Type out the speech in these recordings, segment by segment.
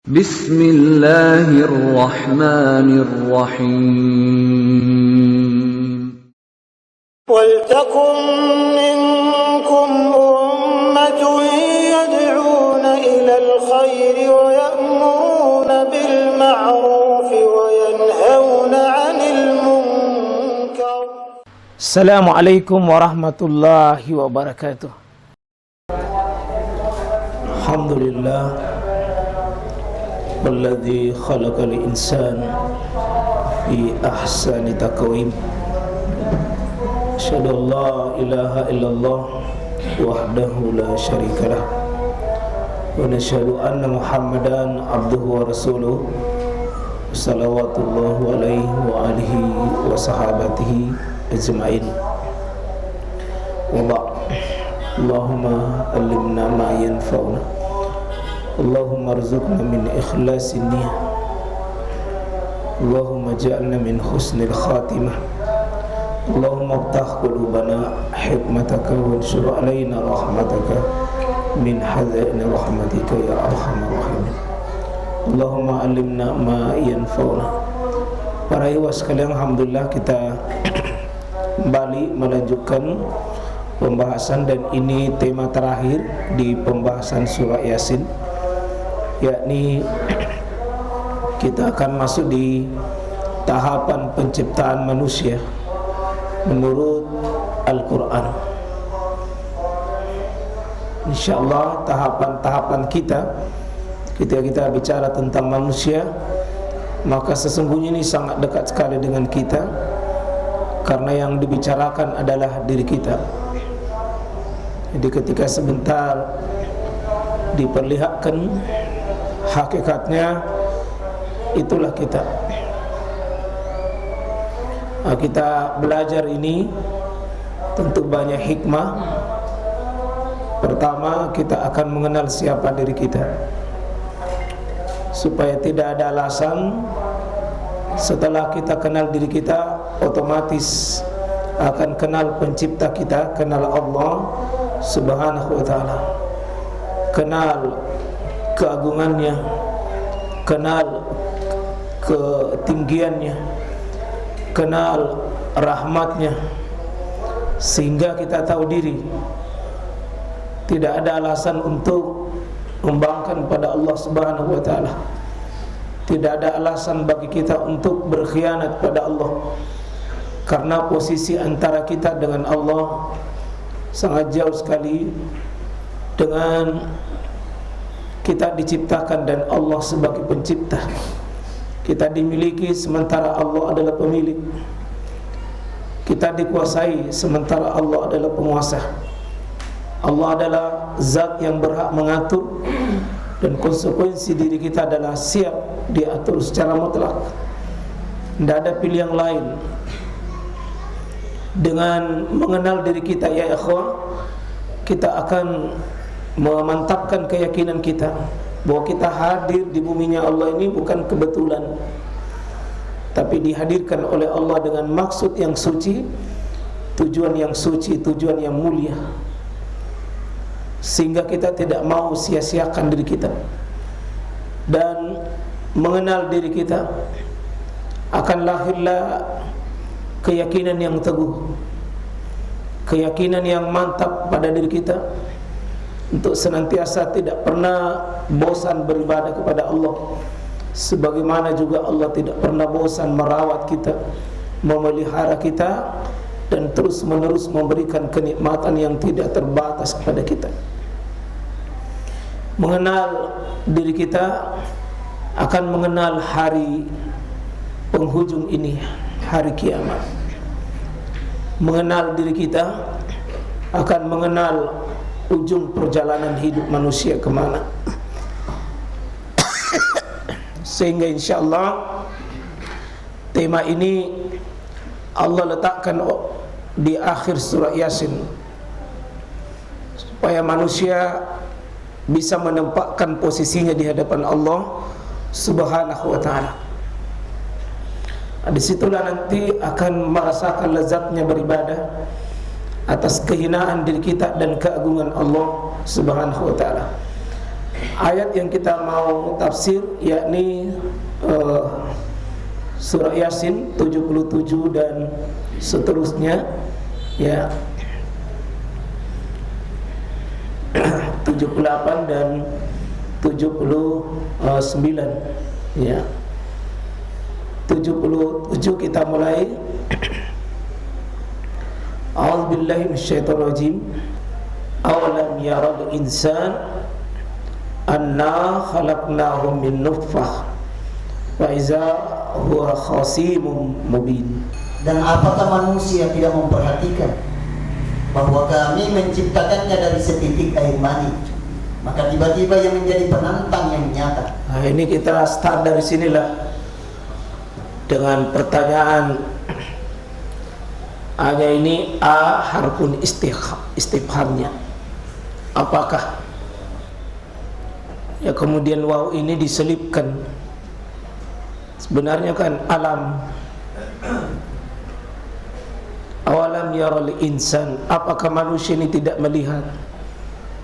Bismillahirrahmanirrahim. وَلْتَكُنْ مِنْكُمْ أُمَّةٌ يَدْعُونَ إِلَى الْخَيْرِ وَيَأْمُرُونَ بِالْمَعْرُوفِ وَيَنْهَوْنَ عَنِ الْمُنْكَرِ. Assalamualaikum warahmatullahi wabarakatuh. Alhamdulillah alladzi khalaqal insana fi ahsani taqwim. Asyhadu an la ilaha illallah wahdahu la syarikalah wa nasyhadu anna Muhammadan abduhu wa rasuluh salawatullahu alaihi wa alihi wa sahabatihi ajma'in. Wa ba'd. Allahumma allimna ma yanfa'una, Allahumma arzuqna min ikhlasin niyyah, Allahumma ja'alna min husnil khatimah, Allahumma aftah qulubana hikmataka wa anshur alaina rahmataka min hazaini rahmatika ya arhamar rahimin. Allahumma allimna ma yanfa'una. Para ikhwah sekalian, alhamdulillah kita kembali melanjutkan pembahasan, dan ini tema terakhir di pembahasan surah Yasin, yakni kita akan masuk di tahapan penciptaan manusia menurut Al-Quran. InsyaAllah tahapan-tahapan kita ketika kita bicara tentang manusia, maka sesungguhnya ini sangat dekat sekali dengan kita, karena yang dibicarakan adalah diri kita. Jadi ketika sebentar diperlihatkan hakikatnya, itulah kita. Kita belajar ini tentu banyak hikmah. Pertama, kita akan mengenal siapa diri kita, supaya tidak ada alasan setelah kita kenal diri kita, otomatis akan kenal pencipta kita, kenal Allah Subhanahu wa ta'ala, kenal keagungannya, kenal ketinggiannya, kenal rahmatnya, sehingga kita tahu diri. Tidak ada alasan untuk membangkang pada Allah Subhanahu wa ta'ala. Tidak ada alasan bagi kita untuk berkhianat pada Allah, karena posisi antara kita dengan Allah sangat jauh sekali. Dengan kita diciptakan dan Allah sebagai pencipta, kita dimiliki sementara Allah adalah pemilik. Kita dikuasai sementara Allah adalah penguasa. Allah adalah zat yang berhak mengatur, dan konsekuensi diri kita adalah siap diatur secara mutlak. Tidak ada pilihan lain. Dengan mengenal diri kita, ya ikhwah, kita akan memantapkan keyakinan kita bahwa kita hadir di buminya Allah ini bukan kebetulan, tapi dihadirkan oleh Allah dengan maksud yang suci, tujuan yang suci, tujuan yang mulia, sehingga kita tidak mau sia-siakan diri kita. Dan mengenal diri kita akan lahirlah keyakinan yang teguh, keyakinan yang mantap pada diri kita, untuk senantiasa tidak pernah bosan beribadah kepada Allah, sebagaimana juga Allah tidak pernah bosan merawat kita, memelihara kita, dan terus menerus memberikan kenikmatan yang tidak terbatas kepada kita. Mengenal diri kita akan mengenal hari penghujung ini, hari kiamat. Mengenal diri kita akan mengenal ujung perjalanan hidup manusia kemana. Sehingga insyaAllah tema ini Allah letakkan di akhir surah Yasin, supaya manusia bisa menempatkan posisinya di hadapan Allah Subhanahu wa ta'ala. Disitulah nanti akan merasakan lezatnya beribadah atas kehinaan diri kita dan keagungan Allah Subhanahu wa ta'ala. Ayat yang kita mau tafsir yakni surah Yasin 77 dan seterusnya, ya, 78 dan 79, ya. 77 kita mulai. A'udzubillahi minasyaitonirrajim. Awalam yaral insan anna khalaqnahu min nutfah wa iza huwa khasimun mubin. Dan apakah manusia tidak memperhatikan bahwa kami menciptakannya dari setitik air mani, maka tiba-tiba yang menjadi penantang yang nyata. Nah, ini kita start dari sinilah dengan pertanyaan. Hanya ini A harfun istifhamnya, apakah, ya, kemudian waw ini diselipkan. Sebenarnya kan alam. Awalam yaral insan, apakah manusia ini tidak melihat,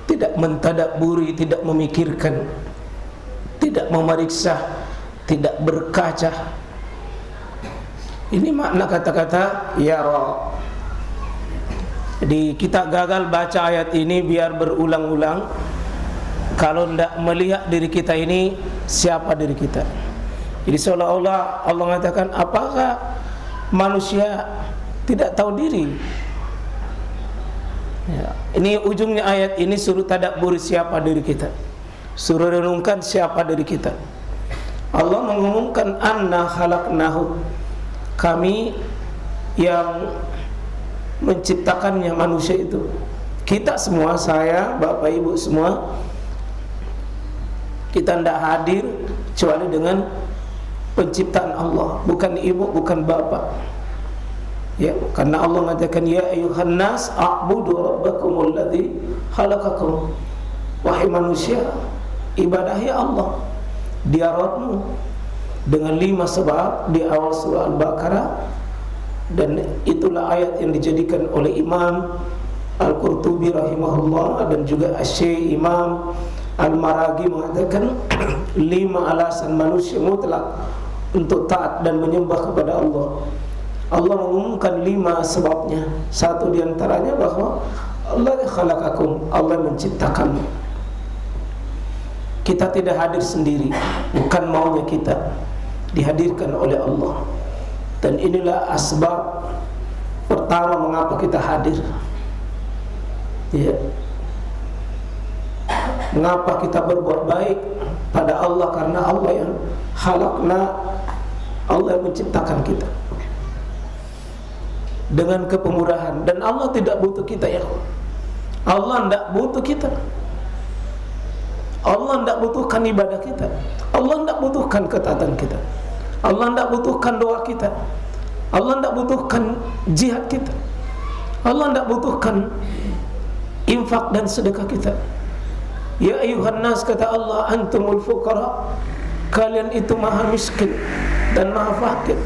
tidak mentadabburi, tidak memikirkan, tidak memeriksa, tidak berkaca. Ini makna kata-kata yara. Jadi kita gagal baca ayat ini biar berulang-ulang kalau tidak melihat diri kita ini siapa diri kita. Jadi seolah-olah Allah mengatakan, apakah manusia tidak tahu diri? Ya, ini ujungnya ayat ini suruh tadabbur siapa diri kita, suruh renungkan siapa diri kita. Allah mengumumkan anna khalaqnahu, kami yang menciptakannya manusia itu. Kita semua, saya, bapak ibu semua, kita tidak hadir kecuali dengan penciptaan Allah, bukan ibu, bukan bapak. Ya, karena Allah mengatakan ya ayyuhan nas a'budu rabbakumul ladzi khalaqakum. Wahai manusia, ibadahi Allah, Dia Rabbmu, dengan 5 sebab di awal surah Al-Baqarah. Dan itulah ayat yang dijadikan oleh Imam Al-Qurtubi rahimahullah dan juga Syekh Imam Al-Maraghi mengatakan 5 alasan manusia mutlak untuk taat dan menyembah kepada Allah. Allah mengumumkan 5 sebabnya. Satu diantaranya bahwa Allah khalaqakum, Allah menciptakanmu. Kita tidak hadir sendiri, bukan maunya kita, dihadirkan oleh Allah. Dan inilah asbab pertama mengapa kita hadir, ya. Mengapa kita berbuat baik pada Allah, karena Allah yang khalaqna, Allah yang menciptakan kita dengan kepemurahan. Dan Allah tidak butuh kita, ya. Allah tidak butuh kita. Allah tidak butuhkan ibadah kita. Allah tidak butuhkan ketaatan kita. Allah tidak butuhkan doa kita. Allah tidak butuhkan jihad kita. Allah tidak butuhkan infak dan sedekah kita. Ya ayuhan nas, kata Allah, antumul fuqara, kalian itu maha miskin dan maha fakir.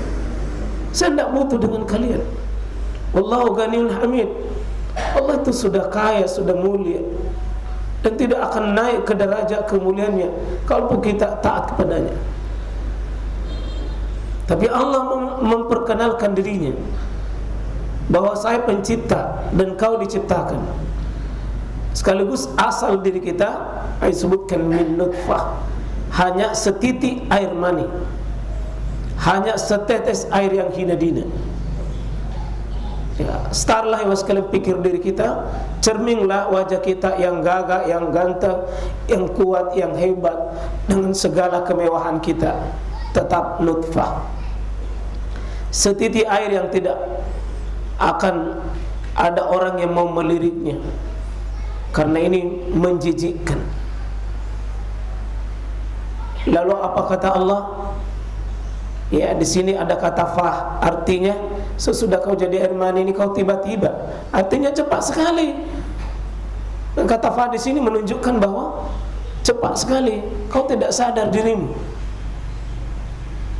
Saya tidak butuh dengan kalian. Wallahu ghaniyun hamid. Allah itu sudah kaya, sudah mulia, dan tidak akan naik ke derajat kemuliaannya kalau kita taat kepadanya. Tapi Allah memperkenalkan dirinya bahwa saya pencipta dan kau diciptakan. Sekaligus asal diri kita disebutkan min nutfah, hanya setitik air mani, hanya setetes air yang hina dina. Ya, starlah yang sekalian pikir diri kita, cerminglah wajah kita yang gagah, yang ganteng, yang kuat, yang hebat, dengan segala kemewahan kita, tetap nutfah, setitik air yang tidak akan ada orang yang mau meliriknya, karena ini menjijikkan. Lalu apa kata Allah? Ya, di sini ada kata fah, artinya sesudah kau jadi air mani ini kau tiba-tiba, artinya cepat sekali. Dan kata fah di sini menunjukkan bahwa cepat sekali, kau tidak sadar dirimu.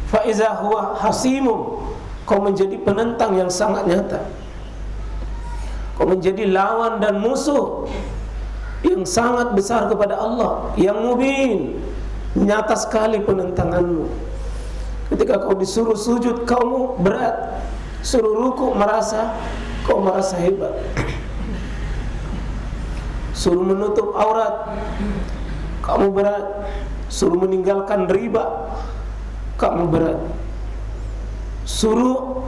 Fa iza huwa hasimum, kau menjadi penentang yang sangat nyata. Kau menjadi lawan dan musuh yang sangat besar kepada Allah, yang mubin, nyata sekali penentanganmu. Ketika kau disuruh sujud, kau berat. Suruh ruku, kau merasa hebat. Suruh menutup aurat, kamu berat. Suruh meninggalkan riba, kamu berat. Suruh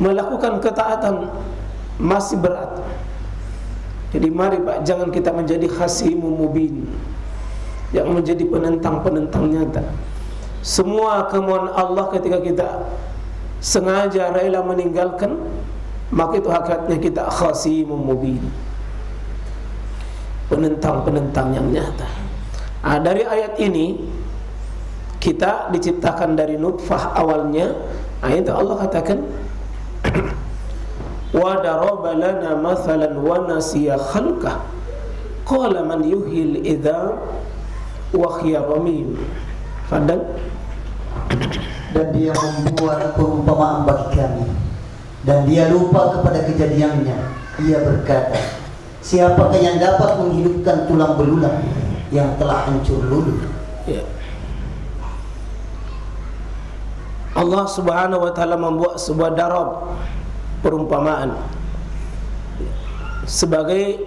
melakukan ketaatan, masih berat. Jadi mari Pak, jangan kita menjadi khasimun mubin, jangan menjadi penentang-penentang nyata. Semua kemauan Allah ketika kita sengaja rela meninggalkan, maka itu hakikatnya kita khasimun mubin, penentang-penentang yang nyata. Dari ayat ini kita diciptakan dari nutfah awalnya. Ayat Allah katakan wa daraba lana mathalan wa nasiya khalqah qala man yuhyil idham wa hiya ramim. Fadal. Dan dia membuat perumpamaan bagi kami, dan dia lupa kepada kejadiannya. Ia berkata, siapakah yang dapat menghidupkan tulang belulang yang telah hancur luluh? Ya. Allah Subhanahu wa taala membuat sebuah darab, perumpamaan, sebagai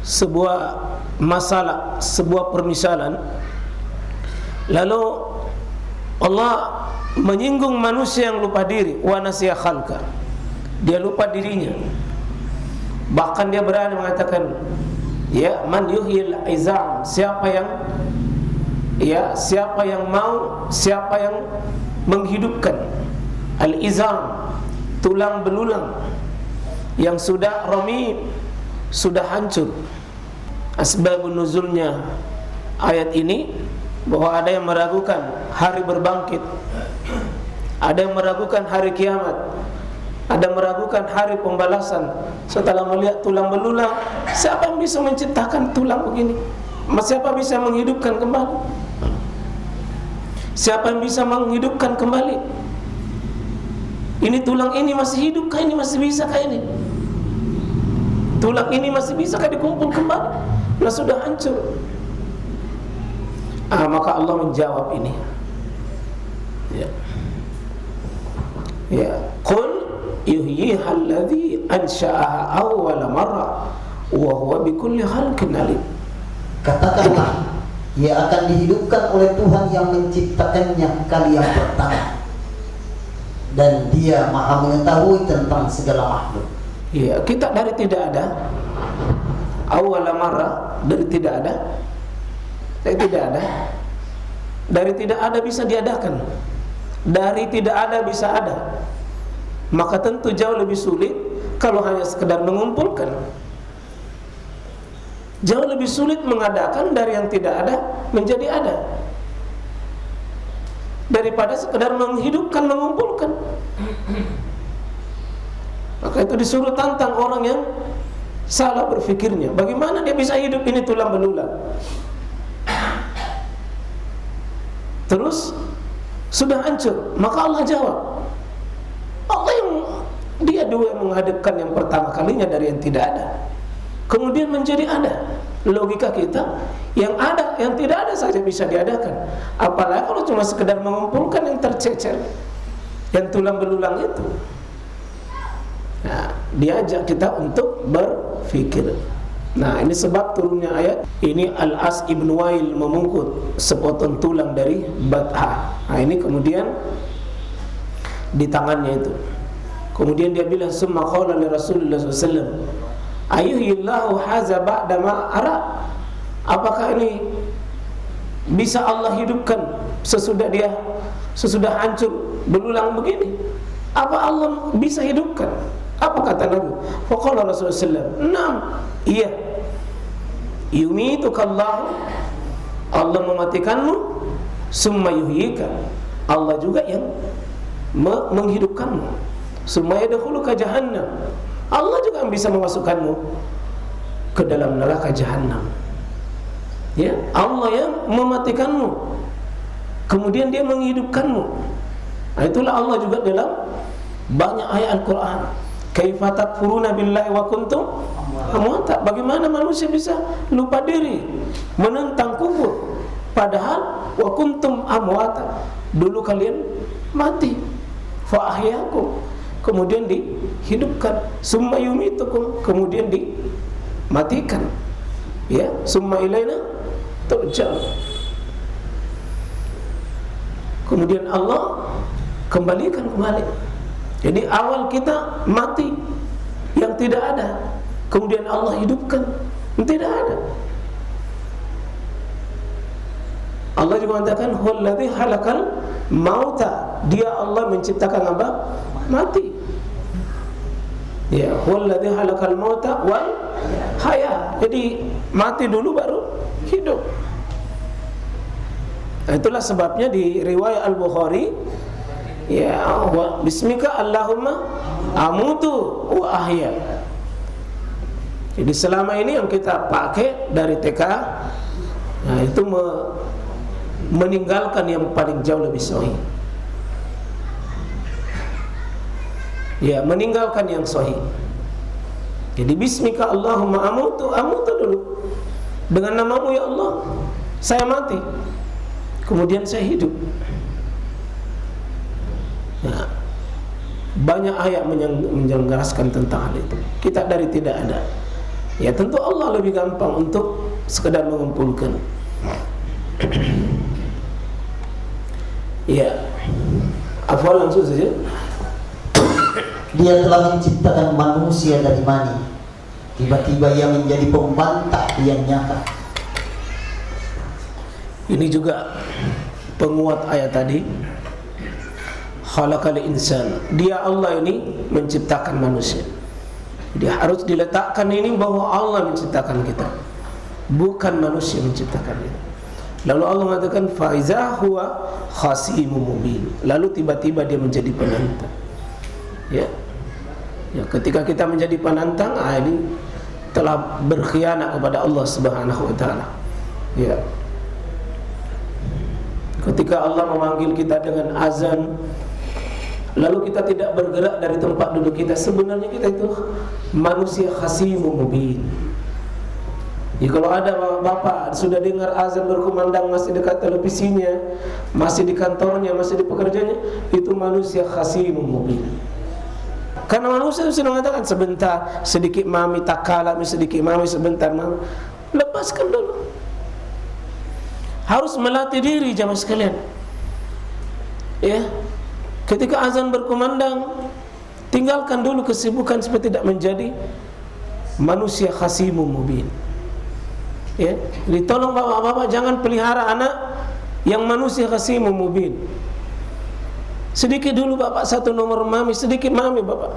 sebuah masalah, sebuah permisalan. Lalu Allah menyinggung manusia yang lupa diri, wa nasiya khalqa. Dia lupa dirinya. Bahkan dia berani mengatakan, ya man yuhyil izam, siapa yang mau, siapa yang menghidupkan al-izam, tulang belulang yang sudah ramim, sudah hancur. Asbabun nuzulnya ayat ini, bahwa ada yang meragukan hari berbangkit, ada yang meragukan hari kiamat, ada yang meragukan hari pembalasan. Setelah melihat tulang belulang, siapa yang bisa menciptakan tulang begini? Siapa bisa menghidupkan kembali? Siapa yang bisa menghidupkan kembali? Ini tulang ini masih hidup kah? Ini masih bisa kah ini? Tulang ini masih bisa kah dikumpul kembali? Nah, sudah hancur. Maka Allah menjawab ini. Ya. Qul yuhyiha alladhi ansha'aha awwala marra wa huwa bikulli khalqin alim. Katakanlah, ia akan dihidupkan oleh Tuhan yang menciptakannya kali yang pertama, dan dia maha mengetahui tentang segala makhluk. Ya, kita dari tidak ada, awwala marra, dari tidak ada. Dari tidak ada. Dari tidak ada bisa diadakan. Dari tidak ada bisa ada. Maka tentu jauh lebih sulit kalau hanya sekedar mengumpulkan. Jauh lebih sulit mengadakan dari yang tidak ada menjadi ada, daripada sekedar menghidupkan, mengumpulkan. Maka itu disuruh tantang orang yang salah berfikirnya. Bagaimana dia bisa hidup, ini tulang belulang? Terus sudah hancur. Maka Allah jawab, Allah yang dia dua yang menghadapkan yang pertama kalinya dari yang tidak ada, kemudian menjadi ada. Logika kita, yang ada, yang tidak ada saja bisa diadakan, apalagi kalau cuma sekedar mengumpulkan yang tercecer, yang tulang belulang itu. Nah, diajak kita untuk berfikir. Nah, ini sebab turunnya ayat ini. Al-As ibn Wail memungkut sepotong tulang dari Bat'ah. Nah, ini kemudian di tangannya itu. Kemudian dia bilang, summa qala li Rasulullah SAW, ayyuhillahu haza ba'da ma ara. Apakah ini bisa Allah hidupkan sesudah hancur belulang begini? Apa Allah bisa hidupkan? Apa kata Nabi? Faqala Rasulullah SAW, "Naam, iya. Yumitukallahu, Allah mematikanmu, summa yuhyika, Allah juga yang menghidupkanmu, summa yadkhuluka jahannam, Allah juga yang bisa memasukkanmu ke dalam neraka jahanam." Ya, Allah yang mematikanmu, kemudian dia menghidupkanmu. Nah, itulah Allah juga dalam banyak ayat Al-Quran. Kaifa takfuruna billahi wa kuntum amwata. Bagaimana manusia bisa lupa diri, menentang kubur, padahal wa kuntum amwata, dulu kalian mati. Fa ahyakum, kemudian dihidupkan. Summa yumitukum, kemudian dimatikan. Ya, summa ilaina turja'un. Kemudian Allah kembalikan kembali. Jadi awal kita mati yang tidak ada, kemudian Allah hidupkan yang tidak ada. Allah juga mengatakan huwallazi halakal mauta, dia Allah menciptakan apa? Mati. Ya, huwallazi halakal mauta wal haya. Jadi mati dulu baru hidup. Itulah sebabnya di riwayat Al-Bukhari, ya, bismika Allahumma amutu wa ahya. Jadi selama ini yang kita pakai dari TK, nah itu meninggalkan yang paling jauh lebih sahih. Ya, meninggalkan yang sahih. Jadi bismika Allahumma amutu dulu. Dengan namamu ya Allah, saya mati. Kemudian saya hidup. Nah, banyak ayat menjelaskan tentang hal itu. Kita dari tidak ada. Ya tentu Allah lebih gampang untuk sekedar mengumpulkan. Ya, afwan langsung saja. Dia telah menciptakan manusia dari mani. Tiba-tiba ia menjadi pembantah yang nyata. Ini juga penguat ayat tadi. Khalaqal insan. Dia Allah ini menciptakan manusia. Jadi harus diletakkan ini bahwa Allah menciptakan kita, bukan manusia menciptakan kita. Lalu Allah mengatakan faiza huwa khasimun mubin. Lalu tiba-tiba dia menjadi penantang. Ya. Ya, ketika kita menjadi penantang, ini telah berkhianat kepada Allah Subhanahu wa taala. Ya. Ketika Allah memanggil kita dengan azan, lalu kita tidak bergerak dari tempat duduk kita, sebenarnya kita itu manusia khasimun mubin. Ya, kalau ada bapak sudah dengar azan berkumandang, masih dekat televisinya, masih di kantornya, masih di pekerjaannya, itu manusia khasimun mubin. Karena manusia sudah mengatakan sebentar, sedikit mami tak kalah, sedikit mami sebentar mami. Lepaskan dulu. Harus melatih diri jamaah sekalian. Ya. Ketika azan berkumandang, tinggalkan dulu kesibukan supaya tidak menjadi manusia khasimun mubin. Ya, jadi tolong bapak-bapak jangan pelihara anak yang manusia khasimun mubin. Sedikit dulu bapak satu nomor mami, sedikit mami bapak.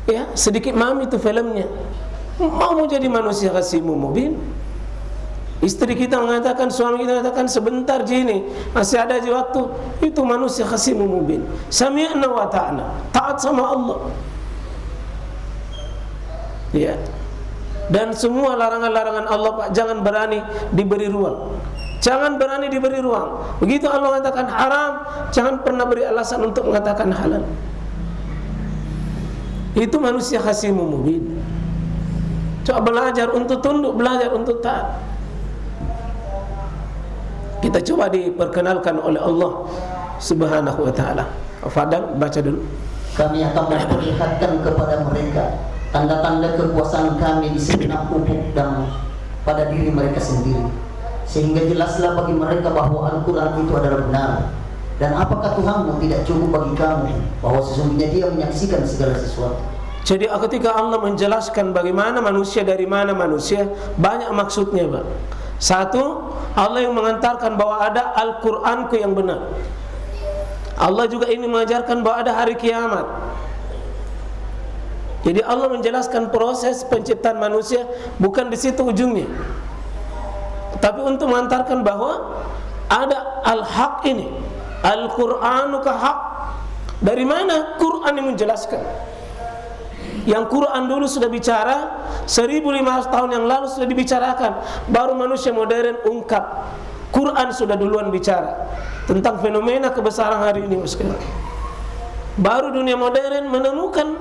Ya, sedikit mami itu filmnya. Mau jadi manusia khasimun mubin. Istri kita mengatakan, suami kita mengatakan sebentar Jini, masih ada aja waktu. Itu manusia khasimun mubin. Sami'na wa ta'na, taat sama Allah. Ya. Dan semua larangan-larangan Allah Pak, jangan berani diberi ruang. Jangan berani diberi ruang. Begitu Allah mengatakan haram, jangan pernah beri alasan untuk mengatakan halal. Itu manusia khasimun mubin. Coba belajar untuk tunduk, belajar untuk taat. Kita coba diperkenalkan oleh Allah Subhanahu wa taala. Fadal baca dulu. Kami akan memperlihatkan kepada mereka tanda-tanda kekuasaan kami di segenap ufuk dan pada diri mereka sendiri, sehingga jelaslah bagi mereka bahwa Al-Quran itu adalah benar. Dan apakah Tuhanmu tidak cukup bagi kamu bahwa sesungguhnya Dia menyaksikan segala sesuatu? Jadi ketika Allah menjelaskan bagaimana manusia, dari mana manusia, banyak maksudnya Pak. Satu, Allah yang mengantarkan bahwa ada Al-Quranku yang benar. Allah juga ini mengajarkan bahwa ada hari kiamat. Jadi Allah menjelaskan proses penciptaan manusia, bukan di situ ujungnya, tapi untuk mengantarkan bahwa ada al-haq ini, Al-Qur'anuka haq. Dari mana Quran yang menjelaskan? Yang Quran dulu sudah bicara 1500 tahun yang lalu sudah dibicarakan, baru manusia modern ungkap. Quran sudah duluan bicara tentang fenomena kebesaran hari ini sekarang. Baru dunia modern menemukan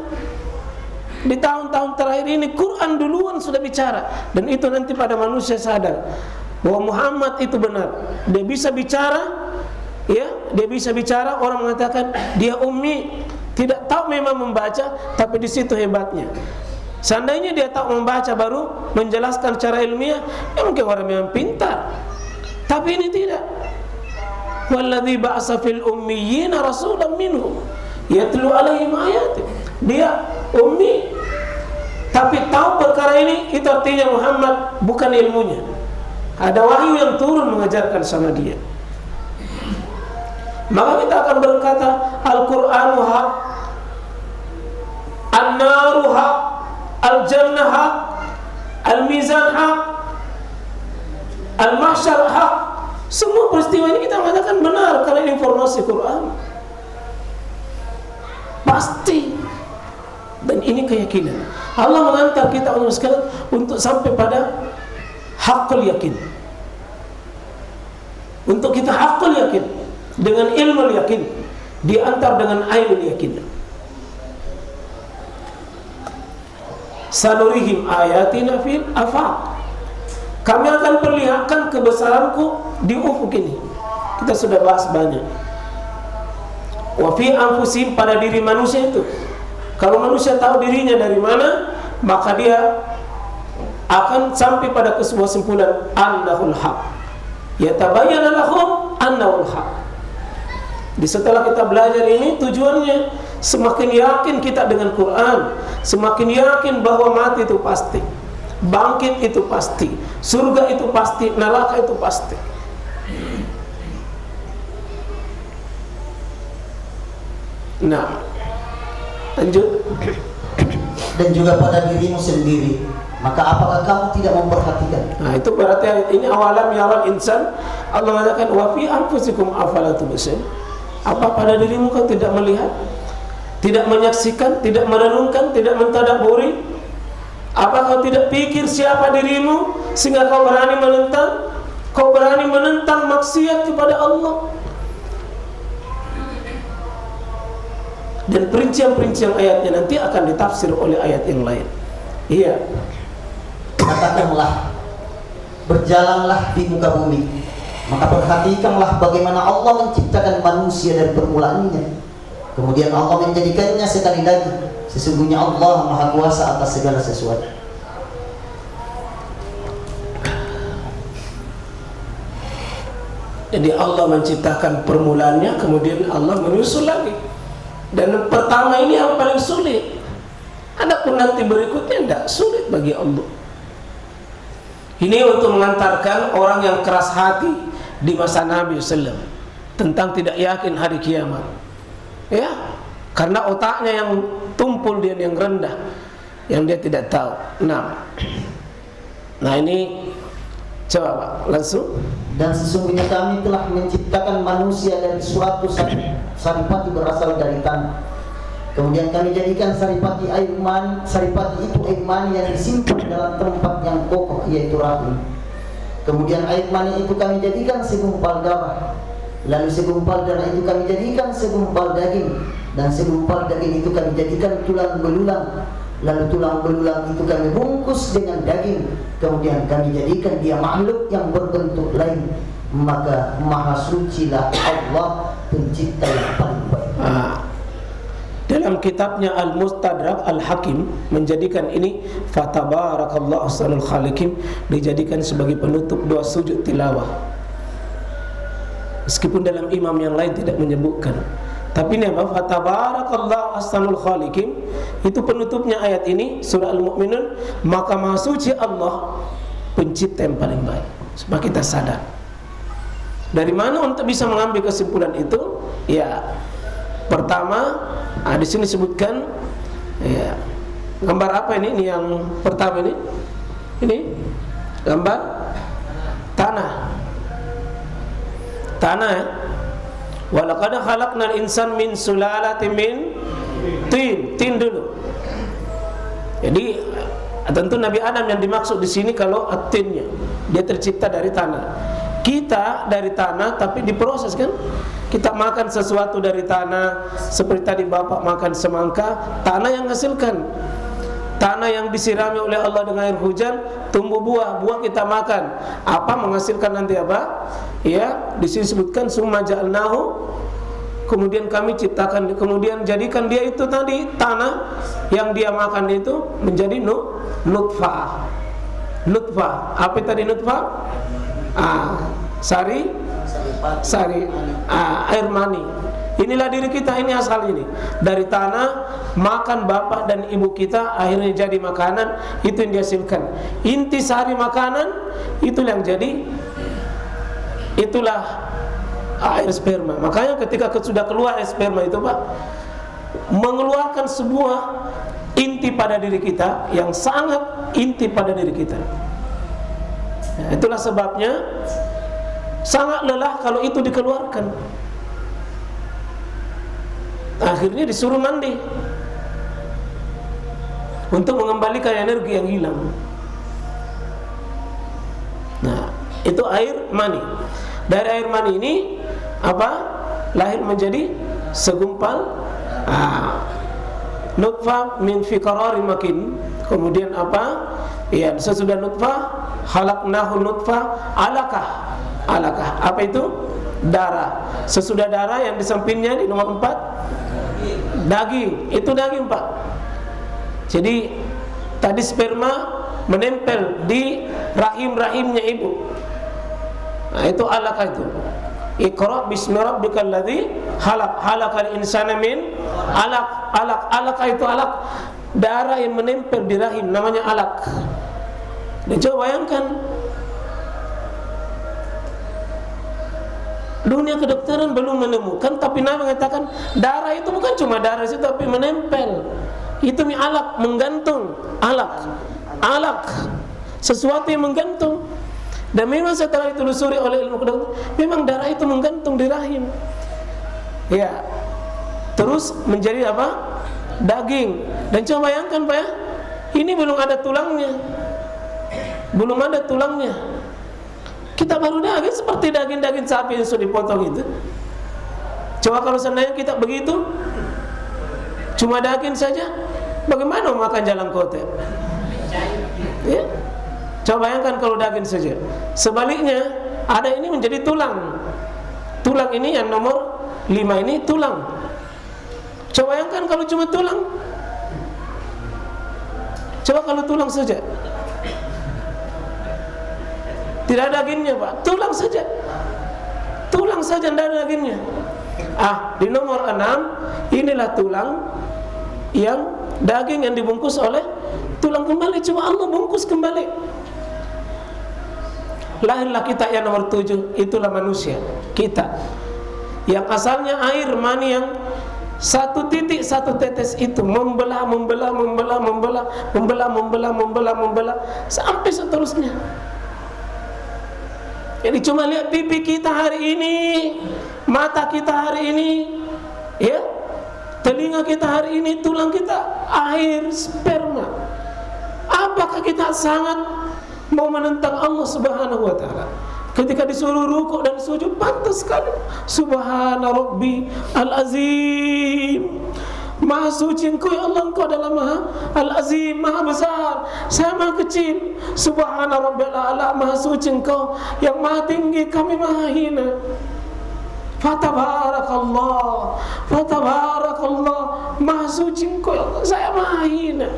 Di tahun-tahun terakhir ini Quran duluan sudah bicara, dan itu nanti pada manusia sadar bahwa Muhammad itu benar. Dia bisa bicara, ya, dia bisa bicara. Orang mengatakan dia ummi, tidak tahu memang membaca, tapi di situ hebatnya. Seandainya dia tahu membaca baru menjelaskan secara ilmiah, ya mungkin orang yang pintar. Tapi ini tidak. Walladzi ba'asa fil ummiyina rasulan minhum yatlu alaihim ayati. Dia ummi tapi tahu perkara ini, itu artinya Muhammad bukan ilmunya. Ada wahyu yang turun mengajarkan sama dia. Maka kita akan berkata Al-Qur'anu haq, An-naru haq, Al-jannah haq, Al-mizan haq, Al-mahsyar haq. Semua peristiwa ini kita mengatakan benar karena informasi Quran. Pasti. Dan ini keyakinan. Allah mengantar kita untuk sampai pada haqqul yakin. Untuk kita haqqul yakin dengan ilmu yakin, diantar dengan ainul yakin. Sanurihim ayatina fil afaq. Kami akan perlihatkan kebesaranku di ufuk ini. Kita sudah bahas banyak. Wa fi anfusihim, pada diri manusia itu. Kalau manusia tahu dirinya dari mana, maka dia akan sampai pada sebuah kesimpulan annahul haq. Yatabayyana lahum annahul haq. Setelah kita belajar ini, tujuannya semakin yakin kita dengan Quran, semakin yakin bahwa mati itu pasti, bangkit itu pasti, surga itu pasti, neraka itu pasti. Nah, lanjut. Dan juga pada dirimu sendiri, maka apakah kamu tidak memperhatikan? Nah, itu berarti ayat ini awalam yaral insan. Allah mengatakan wa fi anfusikum afala tubsirun. Apa pada dirimu kau tidak melihat, tidak menyaksikan, tidak merenungkan, tidak mentadabburi? Apa kau tidak pikir siapa dirimu sehingga kau berani menentang? Kau berani menentang maksiat kepada Allah. Dan perincian-perincian ayatnya nanti akan ditafsir oleh ayat yang lain. Iya. Katakanlah, berjalanlah di muka bumi, maka perhatikanlah bagaimana Allah menciptakan manusia dari permulaannya. Kemudian Allah menjadikannya sekali lagi. Sesungguhnya Allah Maha Kuasa atas segala sesuatu. Jadi Allah menciptakan permulaannya, kemudian Allah menyusul lagi. Dan pertama ini yang paling sulit. Adapun nanti berikutnya tidak sulit bagi Allah. Ini untuk mengantarkan orang yang keras hati di masa Nabi SAW tentang tidak yakin hari kiamat. Ya, karena otaknya yang tumpul, dia yang rendah, yang dia tidak tahu. Nah ini coba Pak, langsung. Dan sesungguhnya kami telah menciptakan manusia dari suatu saripati berasal dari tanah. Kemudian kami jadikan saripati air mani. Saripati itu air mani yang disimpan dalam tempat yang kokoh, yaitu rahim. Kemudian air mani itu kami jadikan segumpal darah. Lalu segumpal darah itu kami jadikan segumpal daging. Dan segumpal daging itu kami jadikan tulang belulang. Lalu tulang belulang itu kami bungkus dengan daging. Kemudian kami jadikan dia makhluk yang berbentuk lain. Maka maha sucilah Allah, pencipta yang paling baik. Dalam kitabnya Al-Mustadrak Al-Hakim menjadikan ini fatabarakallahu ahsanul khaliqin, dijadikan sebagai penutup doa sujud tilawah. Meskipun dalam imam yang lain tidak menyebutkan, tapi ini apa? Fatabarakallahu ahsanul khaliqin, itu penutupnya ayat ini surah Al-Mu'minun. Maka maha suci Allah, pencipta yang paling baik. Supaya kita sadar. Dari mana untuk bisa mengambil kesimpulan itu? Ya, pertama, di sini disebutkan, ya, gambar apa ini? Ini yang pertama ini. Ini gambar tanah. Tanah, ya. Walaqad khalaqnal insan min sulalatin min tin dulu. Jadi tentu Nabi Adam yang dimaksud di sini kalau at-tinnya, dia tercipta dari tanah. Kita dari tanah tapi diproses kan? Kita makan sesuatu dari tanah, seperti tadi Bapak makan semangka, tanah yang menghasilkan. tanah yang disirami oleh Allah dengan air hujan, tumbuh buah, buah kita makan. Apa menghasilkan nanti apa? Ya, disebutkan summa ja'alnahu, kemudian kami ciptakan, kemudian jadikan dia itu tadi tanah yang dia makan itu menjadi nutfah. Nutfah. Apa tadi nutfah? Sari, air mani. Inilah diri kita, ini asal ini dari tanah, makan bapak dan ibu kita, akhirnya jadi makanan, itu yang dihasilkan. Inti sari makanan itulah yang jadi, itulah air sperma. Makanya ketika sudah keluar air sperma itu Pak, mengeluarkan sebuah inti pada diri kita yang sangat inti pada diri kita. Nah, itulah sebabnya sangat lelah kalau itu dikeluarkan. Akhirnya disuruh mandi untuk mengembalikan energi yang hilang. Nah, itu air mani. Dari air mani ini apa? Lahir menjadi segumpal nutfah min fi qararin makin. Kemudian apa? Ya, sesudah nutfah khalaqnahu nutfah alaqah. Alaqah. Apa itu? Darah. Sesudah darah yang di sampingnya di nomor 4 daging. Itu daging Pak. Jadi tadi sperma menempel di rahim-rahimnya ibu. Nah, itu alaqah itu. Iqra bismi rabbikal ladzi khalaq, khalaqal insana min alaq. Alaqah itu alaq, darah yang menempel di rahim namanya alaq. Dan coba bayangkan, dunia kedokteran belum menemukan, tapi Nabi mengatakan darah itu bukan cuma darah itu, tapi menempel. Itu alaq, menggantung. Alaq, sesuatu yang menggantung. Dan memang setelah ditelusuri oleh ilmu kedokteran, memang darah itu menggantung di rahim. Ya, terus menjadi apa? Daging. Dan coba bayangkan Pak ya, ini belum ada tulangnya. Belum ada tulangnya. Kita baru daging seperti daging-daging sapi yang sudah dipotong itu. Coba kalau seandainya kita begitu, cuma daging saja, bagaimana makan jalan kota? Ya? Coba bayangkan kalau daging saja. Sebaliknya, ada ini menjadi tulang. Tulang ini yang nomor 5 ini tulang. Coba bayangkan kalau cuma tulang. Coba kalau tulang saja. Tidak ada dagingnya Pak, tulang saja. Tulang saja, tidak ada dagingnya. Di nomor 6, inilah tulang yang daging yang dibungkus oleh tulang kembali. Coba Allah bungkus kembali. Lahirlah kita yang nomor 7, itulah manusia, kita. Yang asalnya air mani yang satu titik satu tetes itu membelah sampai seterusnya. Jadi cuma lihat pipi kita hari ini, mata kita hari ini, ya, telinga kita hari ini, tulang kita, air sperma. Apakah kita sangat mau menentang Allah Subhanahu wa taala? Ketika disuruh rukuk dan sujud, pantas sekali. Subhana Rabbi Al-Azim. Maha suci Engkau ya Allah, Engkau adalah Maha Al-Azim, Maha besar. Saya Maha kecil. Subhana Rabbil A'la, Maha suci Engkau yang Maha tinggi, kami Maha hina. Fatabarakallah, Fatabarakallah, Maha suci Engkau ya Allah, saya Maha hina.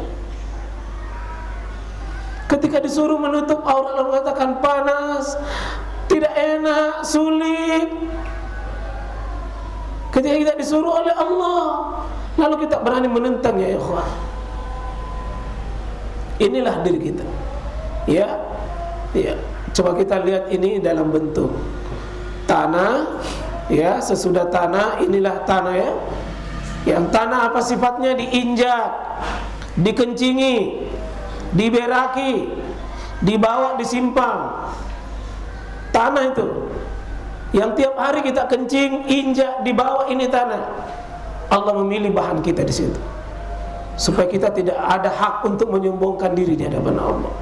Ketika disuruh menutup aurat, Allah mengatakan panas, tidak enak, sulit. Ketika kita disuruh oleh Allah, lalu kita berani menentang, ya ikhwan. Inilah diri kita. Ya. Coba kita lihat ini dalam bentuk tanah. Ya, sesudah tanah, inilah tanah ya. Yang tanah apa sifatnya? Diinjak, dikencingi, diberaki, dibawa, disimpang. Tanah itu yang tiap hari kita kencing, injak, dibawa, ini tanah. Allah memilih bahan kita di situ supaya kita tidak ada hak untuk menyombongkan diri di hadapan Allah.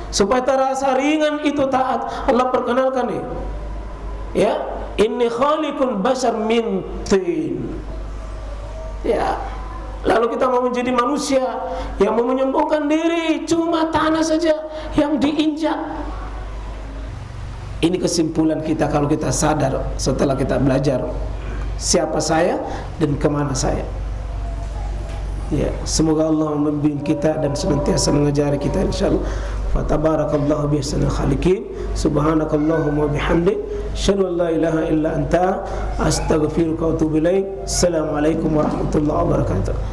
Supaya terasa ringan itu taat. Allah perkenalkan nih, ya, inni khaliqun bashar min tin. Ya, Lalu kita mau menjadi manusia yang mau menyombongkan diri, cuma tanah saja yang diinjak. Ini kesimpulan kita kalau kita sadar setelah kita belajar siapa saya dan kemana saya. Ya, semoga Allah membimbing kita dan senantiasa mengajari kita insyaallah. Fa tabarakallahu bi ahsanil khaliqin. Subhanakallahumma bihamdik, asyhadu an la ilaha illa anta, astaghfiruka wa atubu ilaik. Assalamualaikum warahmatullahi wabarakatuh.